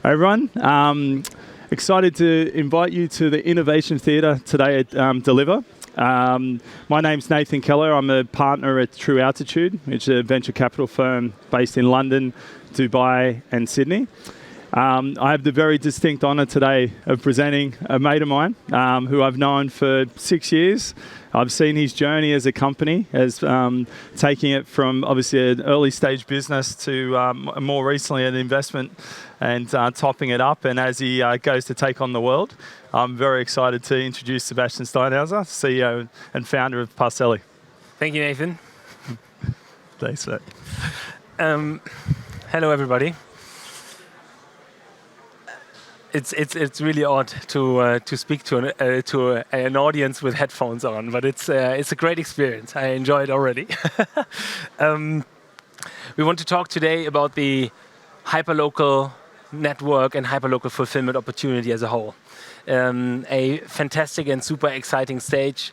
Hi everyone, excited to invite you to the Innovation Theatre today at Deliver. My name's Nathan Keller. I'm a partner at True Altitude, which is a venture capital firm based in London, Dubai and Sydney. I have the very distinct honour today of presenting a mate of mine who I've known for 6 years. I've seen his journey as a company, as taking it from obviously an early stage business to more recently an investment and topping it up. And as he goes to take on the world, I'm very excited to introduce Sebastian Steinhauser, CEO and founder of Parcelly. Thank you, Nathan. Thanks, mate. Hello, everybody. It's really odd to speak to an audience with headphones on, but it's a great experience. I enjoy it already. We want to talk today about the hyperlocal network and hyperlocal fulfillment opportunity as a whole. A fantastic and super exciting stage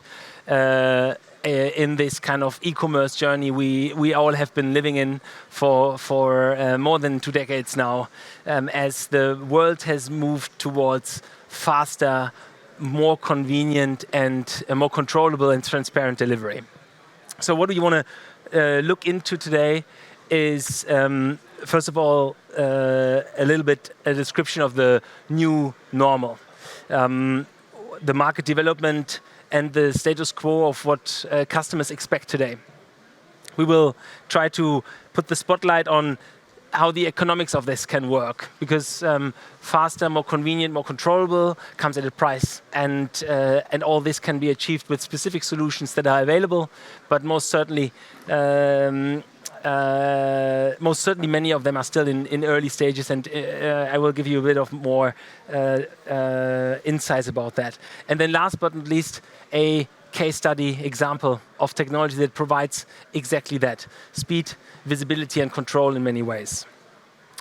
in this kind of e-commerce journey we all have been living in for more than 2 decades now, as the world has moved towards faster, more convenient and more controllable and transparent delivery. So what we want to look into today is, first of all, a little bit a description of the new normal, the market development and the status quo of what customers expect today. We will try to put the spotlight on how the economics of this can work, because faster, more convenient, more controllable comes at a price, and all this can be achieved with specific solutions that are available, but most certainly many of them are still in early stages, and I will give you a bit of more insights about that. And then last but not least, a case study example of technology that provides exactly that: speed, visibility and control in many ways.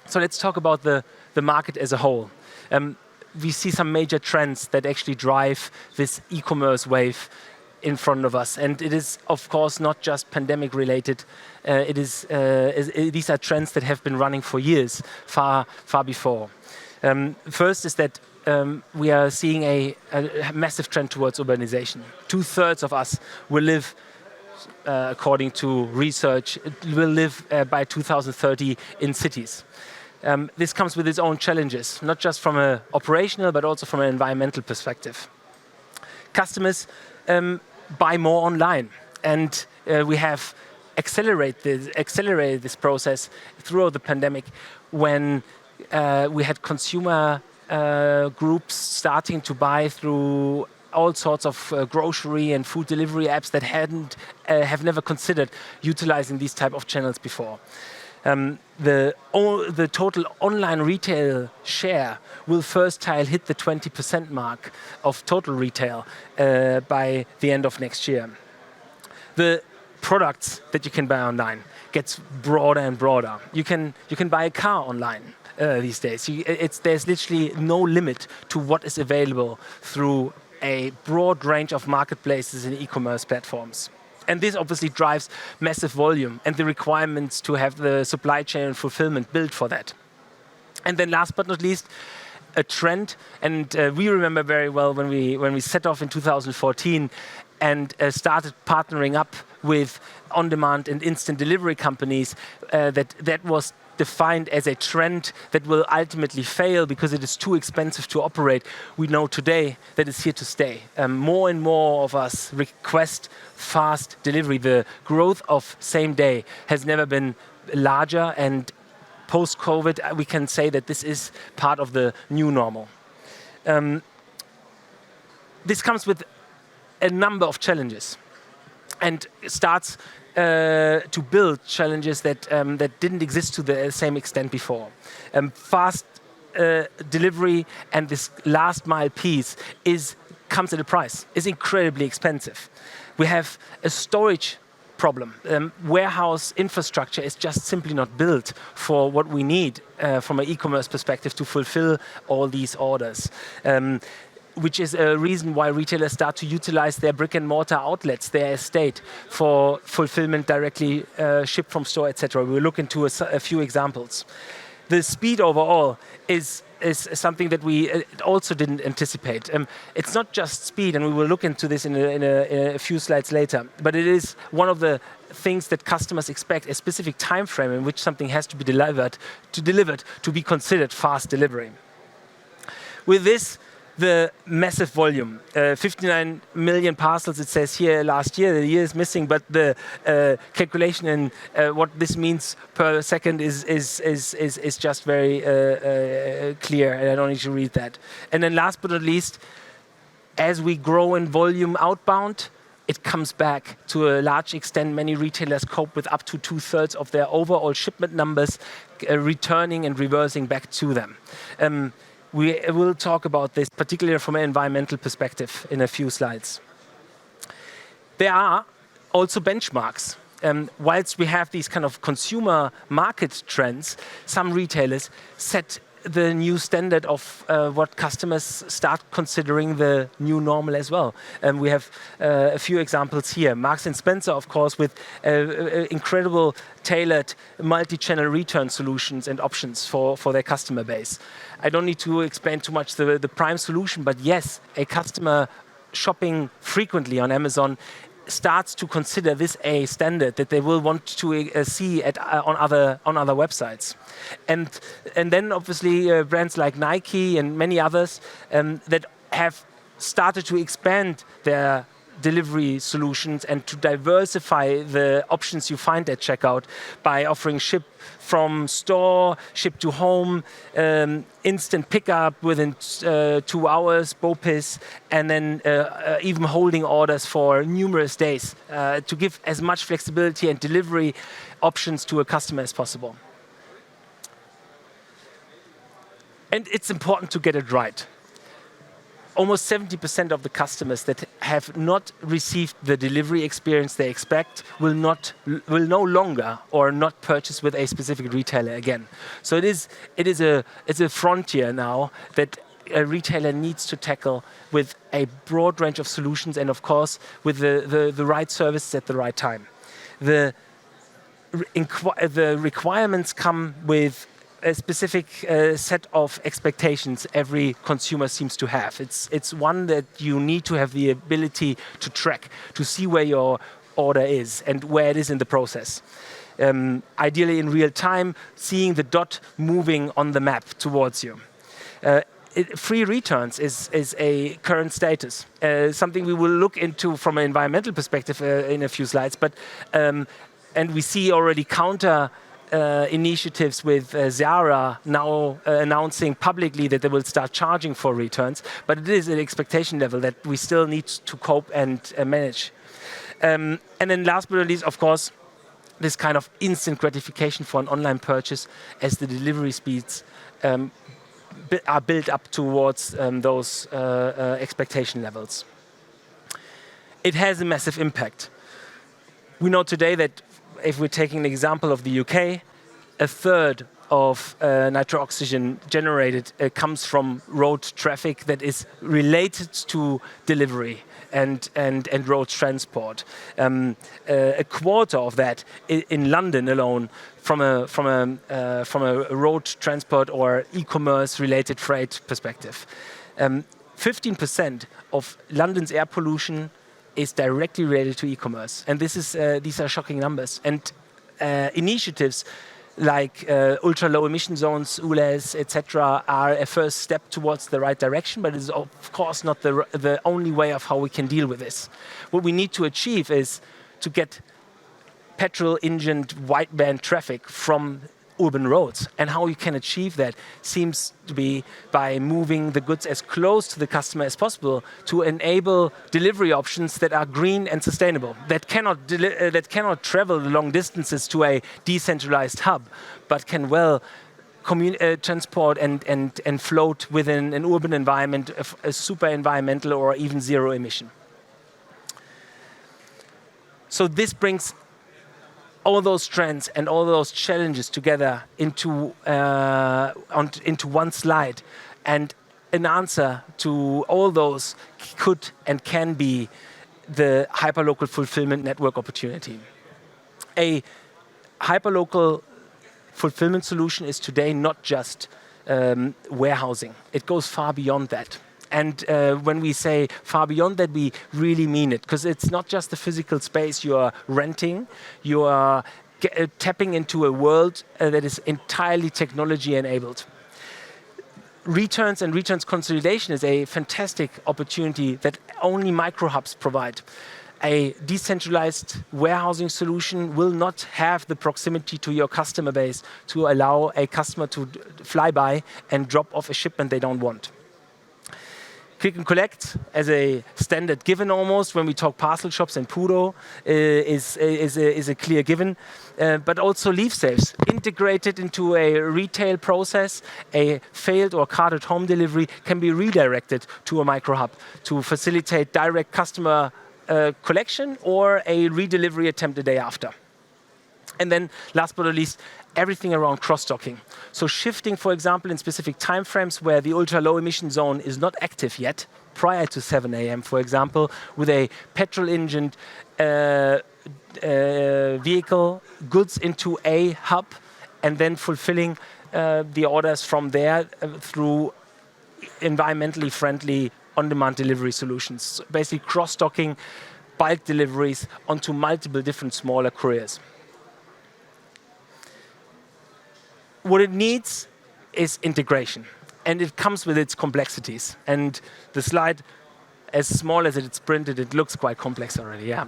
So let's talk about the market as a whole. We see some major trends that actually drive this e-commerce wave in front of us, and it is of course not just pandemic related. These are trends that have been running for years, far before. First is that we are seeing a massive trend towards urbanization. 2/3 of us will live, according to research, will live by 2030 in cities. This comes with its own challenges, not just from an operational but also from an environmental perspective. Customers buy more online, and we have accelerated this process throughout the pandemic, when we had consumer groups starting to buy through all sorts of grocery and food delivery apps that have never considered utilizing these type of channels before. The total online retail share will first hit the 20% mark of total retail by the end of next year. The products that you can buy online gets broader and broader. You can buy a car online these days. There's literally no limit to what is available through a broad range of marketplaces and e-commerce platforms. And this obviously drives massive volume and the requirements to have the supply chain and fulfillment built for that. And then last but not least, a trend, and we remember very well when we set off in 2014 and started partnering up with on-demand and instant delivery companies, that was defined as a trend that will ultimately fail because it is too expensive to operate. We know today that it's here to stay. More and more of us request fast delivery. The growth of same day has never been larger, and post-COVID, we can say that this is part of the new normal. This comes with a number of challenges, and starts to build challenges that didn't exist to the same extent before. Fast delivery and this last mile piece comes at a price. It's incredibly expensive. We have a storage problem. Warehouse infrastructure is just simply not built for what we need from an e-commerce perspective to fulfill all these orders. Which is a reason why retailers start to utilize their brick and mortar outlets, their estate, for fulfillment directly shipped from store, etc. We'll look into a few examples. The speed overall is something that we also didn't anticipate. It's not just speed, and we will look into this in a few slides later, but it is one of the things that customers expect, a specific time frame in which something has to be delivered to be considered fast delivery. With this, the massive volume, 59 million parcels, it says here last year. The year is missing, but the calculation in what this means per second is just very clear, and I don't need to read that. And then last but not least, as we grow in volume outbound, it comes back to a large extent. Many retailers cope with up to 2/3 of their overall shipment numbers returning and reversing back to them. We will talk about this, particularly from an environmental perspective, in a few slides. There are also benchmarks. Whilst we have these kind of consumer market trends, some retailers set the new standard of what customers start considering the new normal as well. We have a few examples here. Marks & Spencer, of course, with incredible tailored multi-channel return solutions and options for their customer base. I don't need to explain too much the prime solution, but yes, a customer shopping frequently on Amazon starts to consider this a standard that they will want to see on other websites, and then obviously brands like Nike and many others that have started to expand their delivery solutions and to diversify the options you find at checkout by offering ship from store, ship to home, instant pickup within 2 hours, BOPIS, and then even holding orders for numerous days to give as much flexibility and delivery options to a customer as possible. And it's important to get it right. Almost 70% of the customers that have not received the delivery experience they expect will no longer or not purchase with a specific retailer again. So it's a frontier now that a retailer needs to tackle with a broad range of solutions, and of course with the right services at the right time. The requirements come with a specific set of expectations every consumer seems to have. It's one that you need to have the ability to track, to see where your order is and where it is in the process. Ideally in real time, seeing the dot moving on the map towards you. Free returns is a current status, something we will look into from an environmental perspective in a few slides, but and we see already counter initiatives with Zara now announcing publicly that they will start charging for returns, but it is an expectation level that we still need to cope and manage. And then last but not least, of course, this kind of instant gratification for an online purchase as the delivery speeds are built up towards those expectation levels. It has a massive impact. We know today that if we're taking an example of the UK, 1/3 of nitro oxygen generated comes from road traffic that is related to delivery and road transport. A quarter of that in London alone from a road transport or e-commerce related freight perspective. 15% of London's air pollution is directly related to e-commerce, and these are shocking numbers. And initiatives like ultra-low emission zones, ULEZ, etc., are a first step towards the right direction, but it is of course not the only way of how we can deal with this. What we need to achieve is to get petrol-engined wideband traffic from urban roads, and how you can achieve that seems to be by moving the goods as close to the customer as possible to enable delivery options that are green and sustainable, that cannot travel long distances to a decentralized hub, but can well transport and float within an urban environment, a super environmental or even zero emission. So this brings all those trends and all those challenges together into one slide, and an answer to all those could and can be the hyperlocal fulfillment network opportunity. A hyperlocal fulfillment solution is today not just warehousing. It goes far beyond that. And when we say far beyond that, we really mean it, because it's not just the physical space you are renting, you are tapping into a world that is entirely technology enabled. Returns and returns consolidation is a fantastic opportunity that only microhubs provide. A decentralized warehousing solution will not have the proximity to your customer base to allow a customer to fly by and drop off a shipment they don't want. Click and collect as a standard given almost when we talk parcel shops and Pudo is a clear given, but also leave safes integrated into a retail process. A failed or carded home delivery can be redirected to a microhub to facilitate direct customer collection or a redelivery attempt the day after. And then last but not least, everything around cross-docking. So shifting, for example, in specific timeframes where the ultra-low emission zone is not active yet, prior to 7 a.m., for example, with a petrol engine vehicle, goods into a hub, and then fulfilling the orders from there through environmentally friendly on-demand delivery solutions. So basically cross-docking bulk deliveries onto multiple different smaller couriers. What it needs is integration, and it comes with its complexities. And the slide, as small as it's printed, it looks quite complex already. Yeah.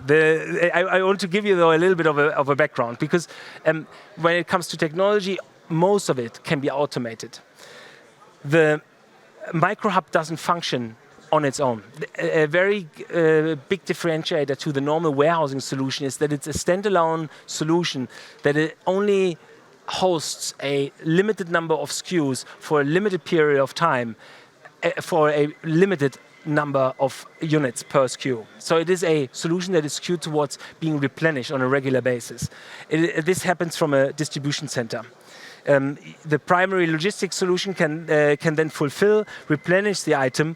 I want to give you though a little bit of a background, because when it comes to technology, most of it can be automated. The microhub doesn't function on its own. A very big differentiator to the normal warehousing solution is that it's a standalone solution that it only hosts a limited number of SKUs for a limited period of time for a limited number of units per SKU. So it is a solution that is skewed towards being replenished on a regular basis. This happens from a distribution center. The primary logistics solution can then fulfill, replenish the item.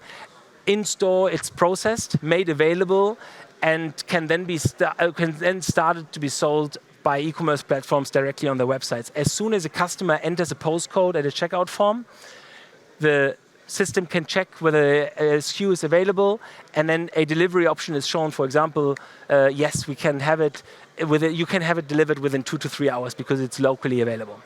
In store, it's processed, made available, and can then started to be sold by e-commerce platforms directly on their websites. As soon as a customer enters a postcode at a checkout form, the system can check whether a SKU is available, and then a delivery option is shown. For example, yes, we can have it. You can have it delivered within 2 to 3 hours because it's locally available.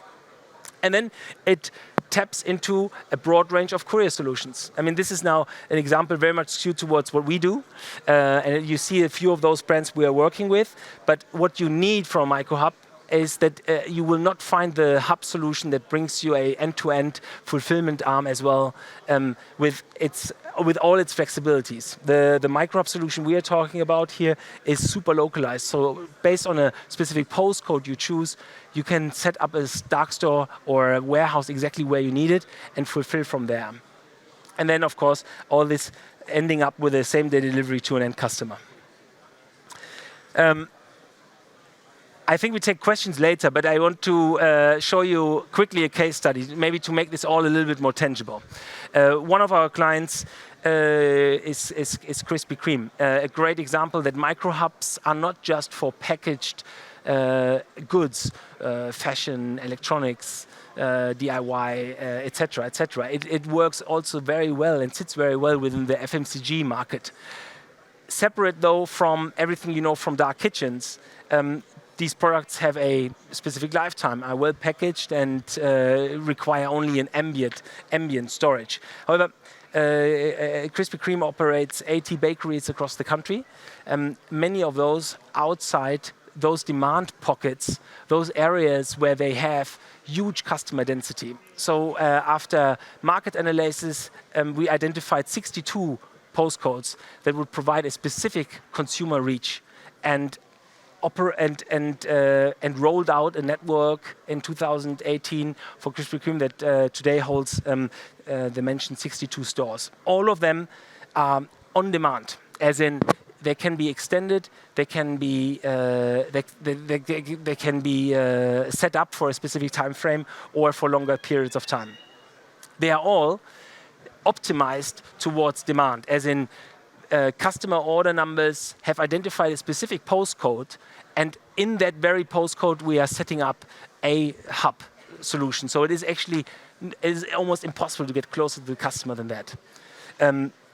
And then it taps into a broad range of courier solutions. I mean, this is now an example very much skewed towards what we do. And you see a few of those brands we are working with. But what you need from a microhub is that you will not find the hub solution that brings you a end-to-end fulfillment arm as well, with all its flexibilities. The microhub solution we are talking about here is super localized. So based on a specific postcode you choose, you can set up a dark store or a warehouse exactly where you need it and fulfill from there. And then, of course, all this ending up with a same-day delivery to an end customer. I think we take questions later, but I want to show you quickly a case study, maybe to make this all a little bit more tangible. One of our clients is Krispy Kreme. A great example that microhubs are not just for packaged goods, fashion, electronics, DIY, etc., etc. It works also very well and sits very well within the FMCG market. Separate though from everything you know from dark kitchens, these products have a specific lifetime, are well packaged, and require only an ambient storage. However, Krispy Kreme operates 80 bakeries across the country. Many of those outside those demand pockets, those areas where they have huge customer density. So after market analysis, we identified 62 postcodes that would provide a specific consumer reach, and rolled out a network in 2018 for Krispy Kreme that today holds the mentioned 62 stores. All of them are on demand, as in they can be extended, they can be set up for a specific time frame or for longer periods of time. They are all optimized towards demand, as in customer order numbers have identified a specific postcode, and in that very postcode we are setting up a hub solution. So it is almost impossible to get closer to the customer than that.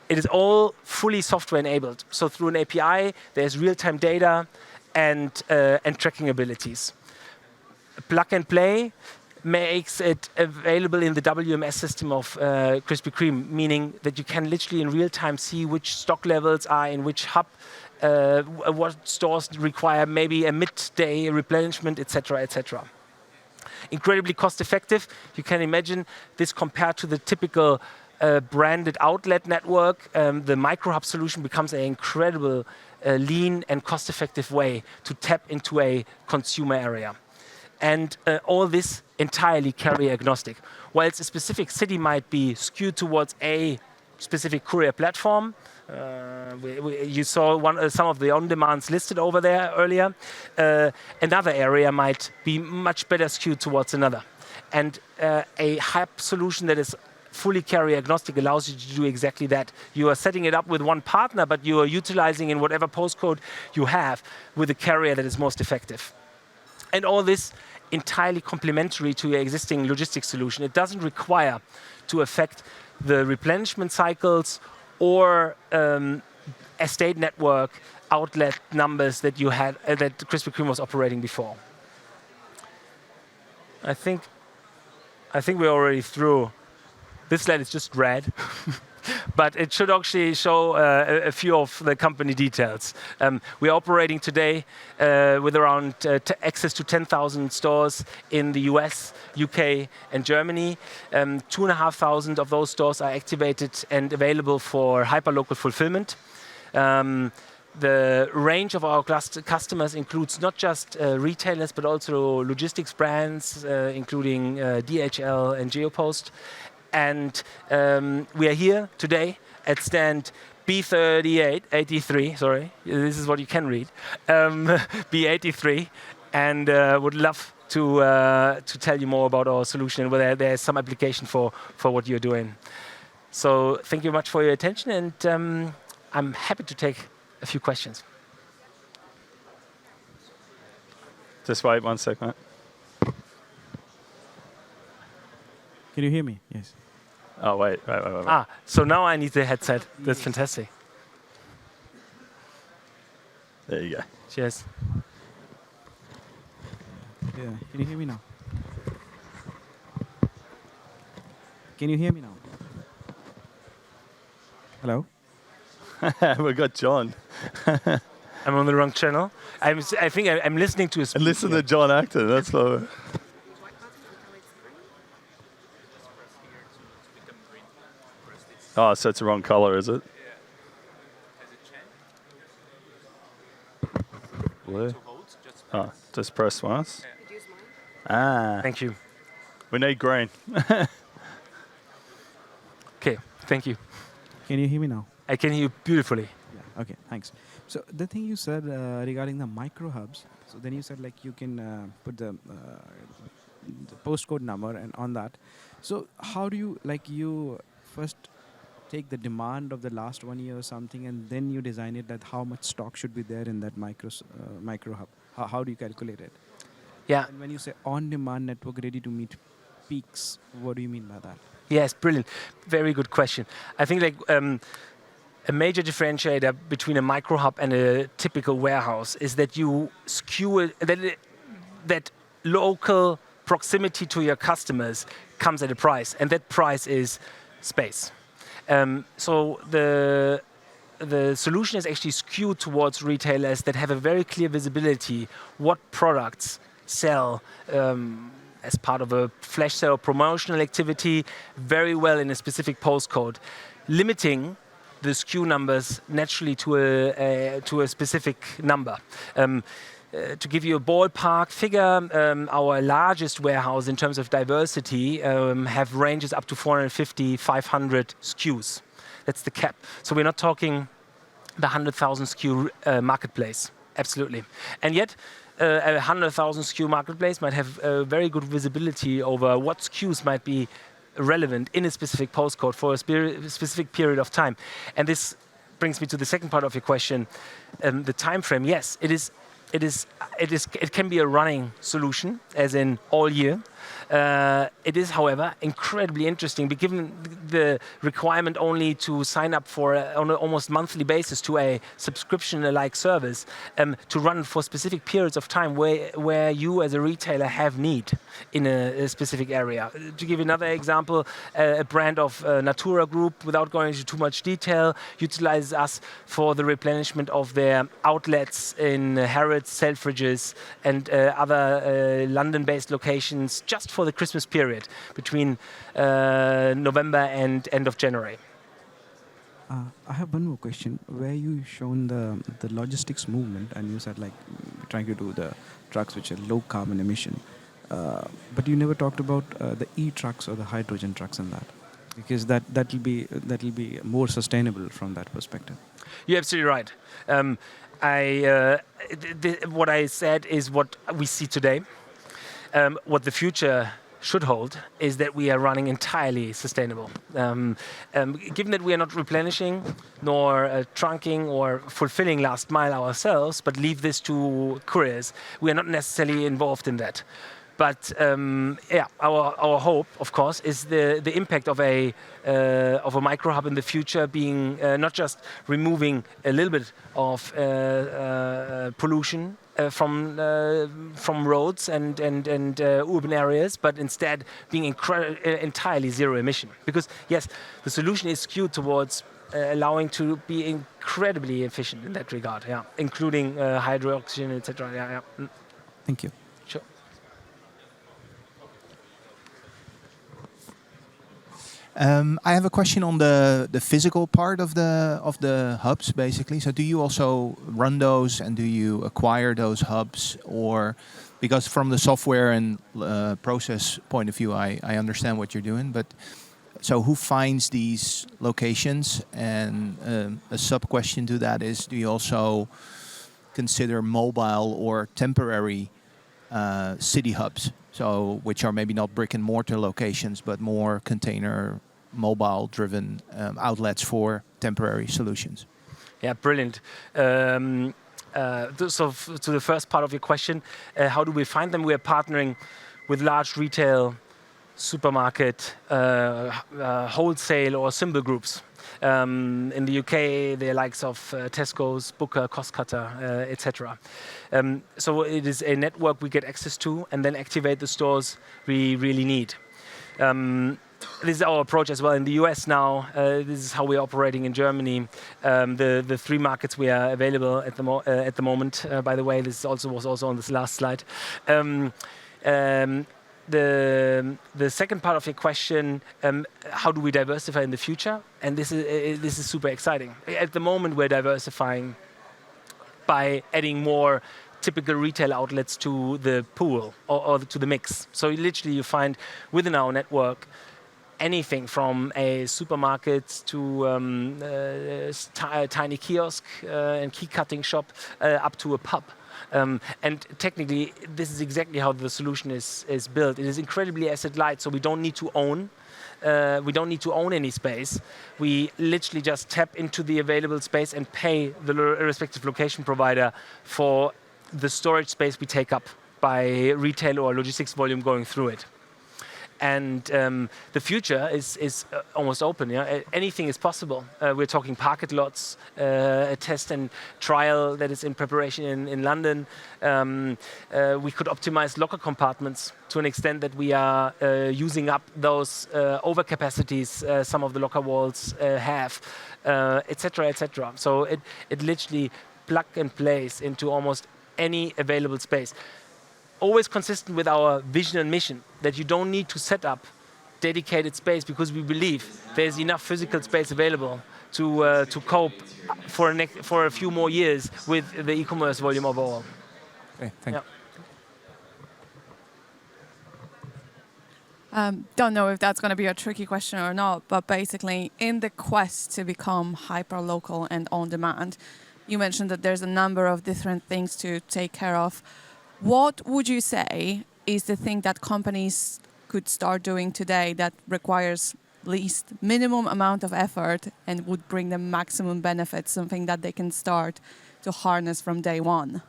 It is all fully software enabled. So through an API, there's real-time data and tracking abilities. Plug and play makes it available in the WMS system of Krispy Kreme, meaning that you can literally in real time see which stock levels are in which hub, what stores require maybe a midday replenishment, etc., etc. Incredibly cost effective. You can imagine this compared to the typical branded outlet network. The microhub solution becomes an incredible lean and cost effective way to tap into a consumer area. And all this entirely carrier agnostic. Whilst a specific city might be skewed towards a specific courier platform, you saw some of the on-demands listed over there earlier, another area might be much better skewed towards another. And a hub solution that is fully carrier agnostic allows you to do exactly that. You are setting it up with one partner, but you are utilizing in whatever postcode you have with a carrier that is most effective. And all this entirely complementary to your existing logistics solution. It doesn't require to affect the replenishment cycles or estate network outlet numbers that you had that Krispy Kreme was operating before. I think we're already through. This slide is just red. But it should actually show a few of the company details. We're operating today with around access to 10,000 stores in the US, UK, and Germany. 2,500 of those stores are activated and available for hyperlocal fulfillment. The range of our customers includes not just retailers, but also logistics brands, including DHL and Geopost. And we are here today at stand B3883, sorry, this is what you can read, B83, and would love to tell you more about our solution and whether there's some application for what you're doing. So thank you much for your attention, and I'm happy to take a few questions. Just wait 1 second. Can you hear me? Yes. Oh, wait. So now I need the headset. That's fantastic. There you go. Cheers. Yeah. Can you hear me now? Can you hear me now? Hello? We got John. I'm on the wrong channel. I think I'm listening to a speaker. Listen to John Acton. That's what. Oh, so it's the wrong color, is it? Blue. Oh, just press once. Ah. Thank you. We need green. Okay, thank you. Can you hear me now? I can hear you beautifully. Yeah. Okay, thanks. So the thing you said regarding the micro hubs, so then you said like you can put the postcode number and on that. So how do you, like you first take the demand of the last 1 year or something, and then you design it that how much stock should be there in that micro hub? How do you calculate it? Yeah. And when you say on-demand network ready to meet peaks, what do you mean by that? Yes, brilliant. Very good question. I think like a major differentiator between a micro hub and a typical warehouse is that you skew it, that local proximity to your customers comes at a price, and that price is space. So the solution is actually skewed towards retailers that have a very clear visibility what products sell as part of a flash sale or promotional activity very well in a specific postcode, limiting the SKU numbers naturally to a specific number. To give you a ballpark figure, our largest warehouse in terms of diversity have ranges up to 450, 500 SKUs. That's the cap. So we're not talking the 100,000 SKU marketplace, absolutely. And yet, a 100,000 SKU marketplace might have very good visibility over what SKUs might be relevant in a specific postcode for a specific period of time. And this brings me to the second part of your question, the time frame. Yes, it can be a running solution, as in all year. It is, however, incredibly interesting, given the requirement only to sign up on an almost monthly basis to a subscription-like service to run for specific periods of time where you as a retailer have need in a specific area. To give another example, a brand of Natura Group, without going into too much detail, utilizes us for the replenishment of their outlets in Harrods, Selfridges, and other London-based locations just for the Christmas period between November and end of January. I have one more question. Where you shown the logistics movement, and you said like trying to do the trucks which are low carbon emission, but you never talked about the e-trucks or the hydrogen trucks and that, because that will be more sustainable from that perspective. You're absolutely right. What I said is what we see today. What the future should hold is that we are running entirely sustainable. Given that we are not replenishing, nor trunking or fulfilling last mile ourselves, but leave this to couriers, we are not necessarily involved in that. But our hope, of course, is the impact of a microhub in the future being not just removing a little bit of pollution from roads and urban areas, but instead being entirely zero emission. Because yes, the solution is skewed towards allowing to be incredibly efficient in that regard, including hydrogen, etc. Thank you. Sure. I have a question on the physical part of the hubs, basically. So do you also run those, and do you acquire those hubs? Or because from the software and process point of view, I understand what you're doing, but so who finds these locations? And a sub question to that is, do you also consider mobile or temporary city hubs? So which are maybe not brick and mortar locations, but more container mobile driven outlets for temporary solutions. Yeah, brilliant. So to the first part of your question, how do we find them? We are partnering with large retail, supermarket, wholesale or symbol groups. In the UK, the likes of Tesco's, Booker, Costcutter, etc. So it is a network we get access to and then activate the stores we really need. This is our approach as well in the US now. This is how we're operating in Germany. The 3 markets we are available at the moment. By the way, this was also on this last slide. The second part of your question, how do we diversify in the future? And this is super exciting. At the moment, we're diversifying by adding more typical retail outlets to the pool or to the mix. So literally you find within our network anything from a supermarket to a tiny kiosk and key cutting shop up to a pub. And technically, this is exactly how the solution is built. It is incredibly asset light, so we don't need to own. We don't need to own any space. We literally just tap into the available space and pay the respective location provider for the storage space we take up by retail or logistics volume going through it. And the future is almost open. Yeah? Anything is possible. We're talking parking lots, a test and trial that is in preparation in London. We could optimize locker compartments to an extent that we are using up those overcapacities some of the locker walls have, etc., etc. So it literally plug and plays into almost any available space. Always consistent with our vision and mission that you don't need to set up dedicated space, because we believe there's enough physical space available to cope for a few more years with the e-commerce volume overall. Okay, thank you. Don't know if that's going to be a tricky question or not, but basically in the quest to become hyper-local and on-demand, you mentioned that there's a number of different things to take care of. What would you say is the thing that companies could start doing today that requires least minimum amount of effort and would bring them maximum benefits, something that they can start to harness from day one?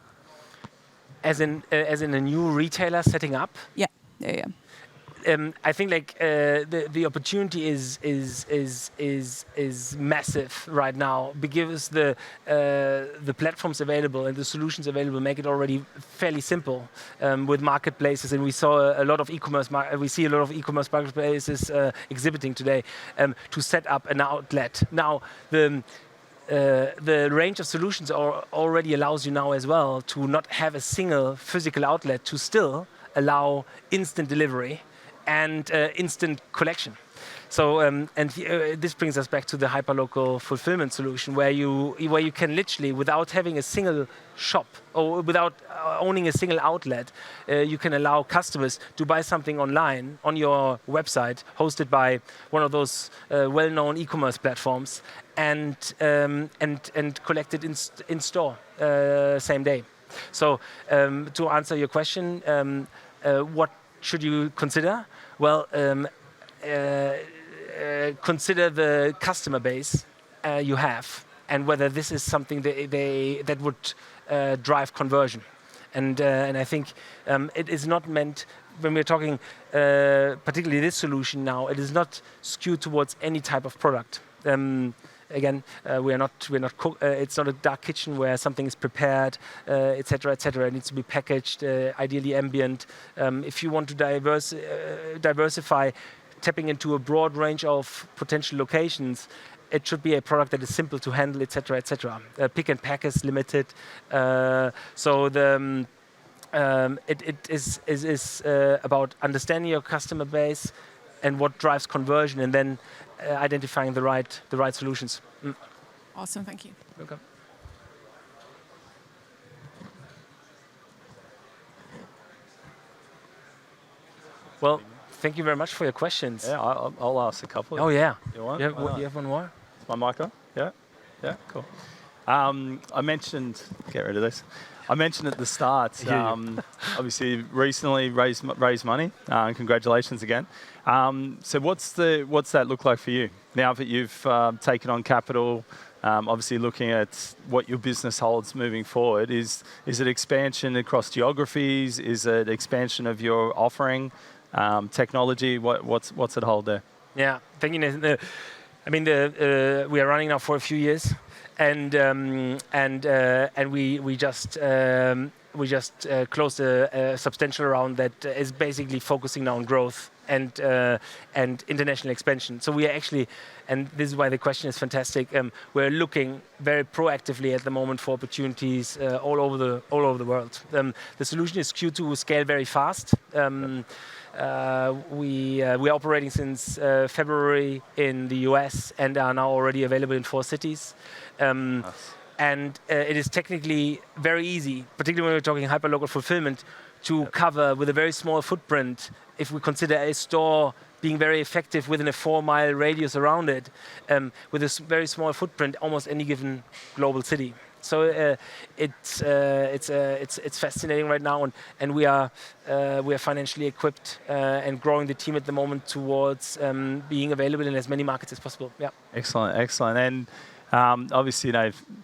As in a new retailer setting up? Yeah. Yeah. I think like the opportunity is massive right now because the platforms available and the solutions available make it already fairly simple with marketplaces, and we saw a lot of e-commerce. We see a lot of e-commerce marketplaces exhibiting today to set up an outlet. Now the range of solutions already allows you now as well to not have a single physical outlet, to still allow instant delivery and instant collection. So this brings us back to the hyperlocal fulfillment solution, where you can literally, without having a single shop or without owning a single outlet, you can allow customers to buy something online on your website, hosted by one of those well-known e-commerce platforms, and collect it in store same day. So to answer your question, what should you consider? Well, consider the customer base you have, and whether this is something that would drive conversion. And I think it is not meant, when we're talking particularly this solution now, it is not skewed towards any type of product. Again, we're not it's not a dark kitchen where something is prepared, etc., etc. It needs to be packaged, ideally ambient. If you want to diversify, tapping into a broad range of potential locations, it should be a product that is simple to handle, etc., etc. Pick and pack is limited, so it is about understanding your customer base and what drives conversion, and then identifying the right solutions. Awesome, thank you. Welcome. Well, thank you very much for your questions. Yeah, I'll ask a couple. Oh yeah. You want? You have one more? My mic on? Yeah, cool. I mentioned, get rid of this. I mentioned at the start, obviously recently raised money. Congratulations again. So what's that look like for you now that you've taken on capital? Obviously looking at what your business holds moving forward. Is it expansion across geographies? Is it expansion of your offering, technology? What's it hold there? Yeah, thank you, Nathan. I mean, we are running now for a few years. And we just closed a substantial round that is basically focusing now on growth and international expansion. So we are actually, and this is why the question is fantastic. We're looking very proactively at the moment for opportunities all over the world. The solution is skewed to scale very fast. We are operating since February in the US and are now already available in 4 cities. Nice. And it is technically very easy, particularly when we're talking hyperlocal fulfillment, to cover with a very small footprint. If we consider a store being very effective within a 4-mile radius around it, with a very small footprint, almost any given global city. So it's fascinating right now, and we are financially equipped and growing the team at the moment towards being available in as many markets as possible. Yeah. Excellent. And obviously,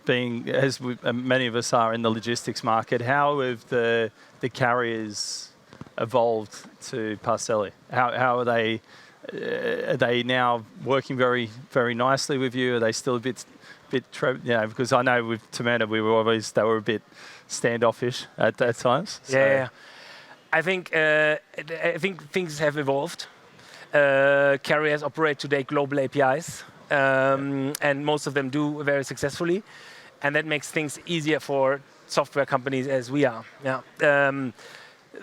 being as many of us are in the logistics market, how have the carriers evolved to Parcelly? How are they? Are they now working very, very nicely with you? Are they still a bit, because I know with Tomato they were a bit standoffish at times. So. Yeah. I think things have evolved. Carriers operate today global APIs, and most of them do very successly, and that makes things easier for software companies as we are. Yeah.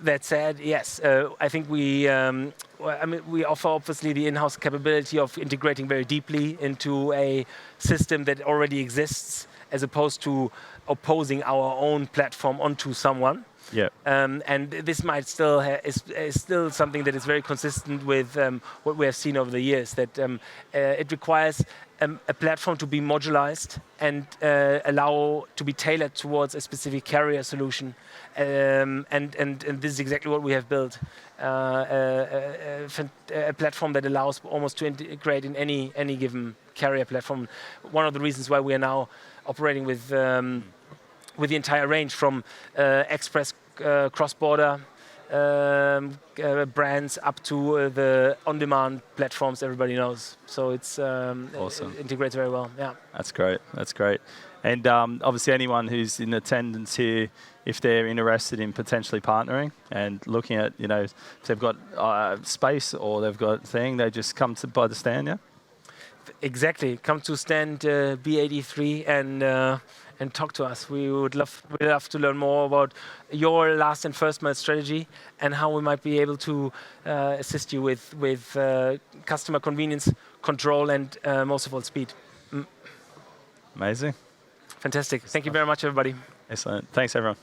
That said, yes, I think we offer obviously the in-house capability of integrating very deeply into a system that already exists, as opposed to opposing our own platform onto someone. Yeah. And this might still is still something that is very consistent with what we have seen over the years. That it requires a platform to be modularized and allow to be tailored towards a specific carrier solution. And this is exactly what we have built. A platform that allows almost to integrate in any given carrier platform. One of the reasons why we are now operating with the entire range from express cross-border brands up to the on-demand platforms everybody knows. So it's Awesome. it integrates very well. Yeah. That's great. That's great. And obviously, anyone who's in attendance here, if they're interested in potentially partnering and looking at, if they've got space or they've got thing, they just come to by the stand, yeah? Exactly. Come to stand B83 and talk to us. We'd love to learn more about your last and first mile strategy and how we might be able to assist you with customer convenience, control, and most of all, speed. Amazing. Fantastic. Thank you very much, everybody. Excellent. Thanks, everyone.